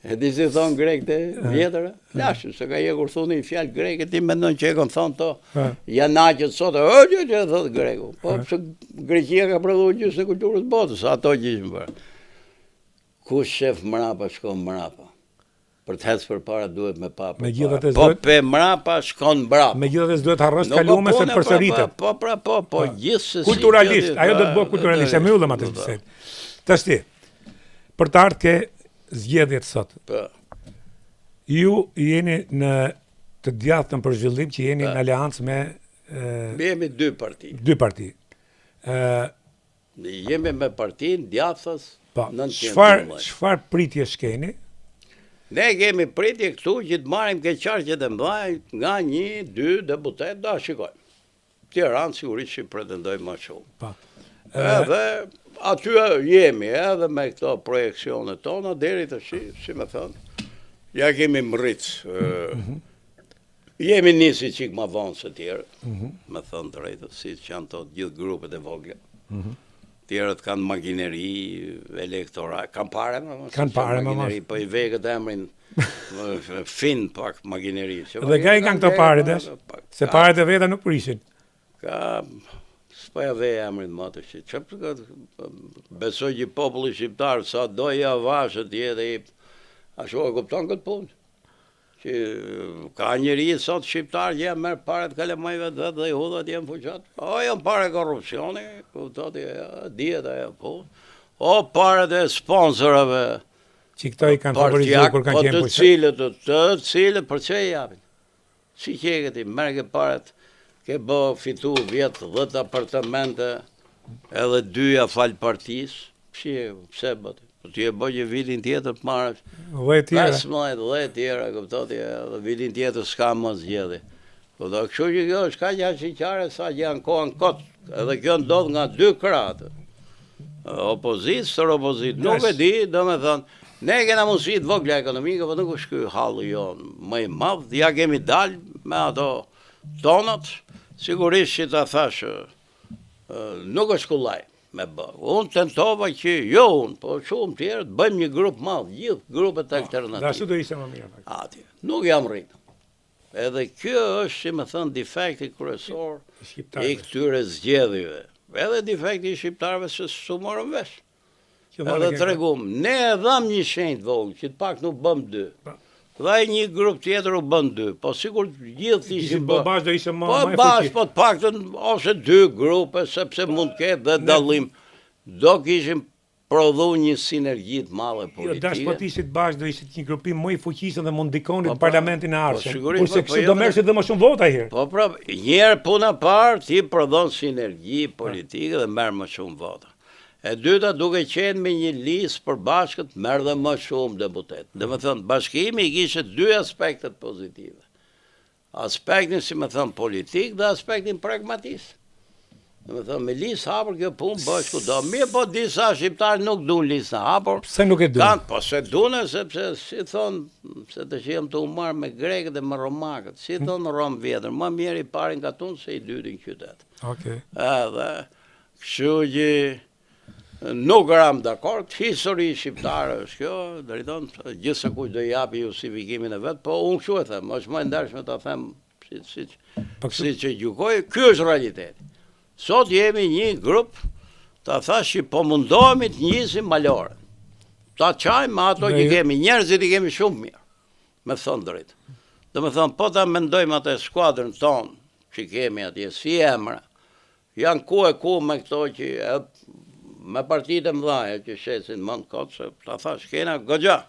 E di si thonë grek të vjetër, lashë, se ka jekur thunë një fjalë greke, ti mendon që e kanë thonë to, janaqët sot, që thotë greku. Po, se Greqia ka prodhuar gjysmë e kulturës botës, ato që ishin bërë. Kush shef mrapa, shkon mrapa. Për të hecë përpara duhet me pa përpara. Po pe mrapa shkon mbrapa. Megjithatë s'duhet harrosh të kaluame se përsëritet. Po, gjithsesi. Kulturalisht, ajo do të bëhet kulturalisht, e mbyllëm atë bisedë. Tash ti, për të ardhur ke zgjedhjet sot. Po. Ju jeni në të djathtën për zhvillim që jeni në aleancë me jemi dy parti. Dy parti. Jemi me partinë djathtës. Po. Çfarë pritje shkeni? Ne kemi pritje këtu që të marrim ke qarqet e mëdha nga 1-2 deputet, da shikojmë. Tiranë sigurisht që pretendojmë më shumë. Edhe aty jemi edhe me këto projekcionet tona deri tash, si më thënë, ja kemi mrit. Jemi nisi çik më vonë se tjerë, më thënë drejtë, siç janë to gjithë grupet e vogla. Tjerët kanë makineri elektorale, kanë pare makineri, po i vegët emrin fin pak makineri. Dhe ka i kanë këto pare, se paret e veta nuk prishin. Ka, s'po ja ve emrin më të shi. Besoj që populli shqiptar, sa do i avashët jetë i, ashtu e kupton këtë punë. Që ka njëri sot shqiptar që jam merë paret kalemajve të vetë dhe i hudhat jenë fuqat. O, janë pare korrupsioni, kuptoti, dijet ajo punë. O, paret e sponsorave. Që këta i kanë favorizuar kur kanë qenë fuqat. Të cilët, për që i japin? Si që e këti, merë ke paret, ke bë fitu vjetë 10 apartamente, edhe 2 falë partis, pse bëtë? Ti e bëjë vitin tjetër të marrësh 15-10 tjera, kuptoti, edhe vitin tjetër s'ka më zgjedhje. Kuptoti, kështu që kjo është kaq jashtëqare sa që janë kohën kot, edhe kjo ndodh nga 2 krahë. Opozitë, sër opozitë, nuk e di, domethënë, ne kena mundësi të vogla ekonomike, po nuk është ky halli jon më i madh, ja kemi dalë me ato tonat, sigurisht që ta thash, nuk është kullaj. Unë tentova që, jo unë, po shumë tjerë, të bëjmë një grupë madhë, gjithë grupët alternativë. Dhe ashtu do ishte më mirë. Ati, nuk jam rritë. Edhe kjo është, si më thënë, defekti kryesor i këtyre zgjedhjeve. Edhe defekti i shqiptarëve se s'u morën vesh. Edhe të regum, ne e dham një shenjë vogël, që të pak nuk bëm 2. Dhe një grup tjetër u bën 2, po sigur gjithë ishin bash do ishte më po bash, po të paktën ose 2 grupe, sepse mund të ketë dhe dallim. Do kishim prodhu një sinergji të madhe politike. Jo, dash po të ishit bash do ishit një grupim më i fuqishëm dhe mund ndikoni në parlamentin e ardhshëm. Kurse kështu do merrshit dhe më shumë vota herë. Po pra, njëherë puna parë ti prodhon sinergji politike dhe merr më shumë vota. E dyta, duke qenë me një listë përbashkët, merr dhe më shumë deputet. Dhe më thënë, bashkimi i kishte 2 aspektet pozitive. Aspektin, si më thënë, politik dhe aspektin pragmatist. Dhe më thënë, me listë hapur kjo punë bashku do. Mirë, po disa shqiptarë nuk duan listë hapur. Pse nuk e duan? Po se duan, sepse, si thonë, se të që jem të umarë me grekët dhe me romakët, si thonë Rom vjetër, më mirë i parin ka tunë se i dytin qytet. Edhe, kështu që nuk ram dakord, histori shqiptare është kjo, drejton, gjithë se kush do i japi justifikimin e vet, po unë kështu e them, është më e ndershme ta them si që gjykoj, ky është realiteti. Sot jemi një grup, ta thash që po mundohemi të njisim maloren. Ta qajmë ato që kemi, njerëzit i kemi shumë mirë, me thonë drejtë. Dhe me thonë, po ta mendojmë atë skuadrën tonë që kemi atje, si emra, janë ku me këto që me partitë e mëdhaja që shesin mend kot, se ta thash kena goxha.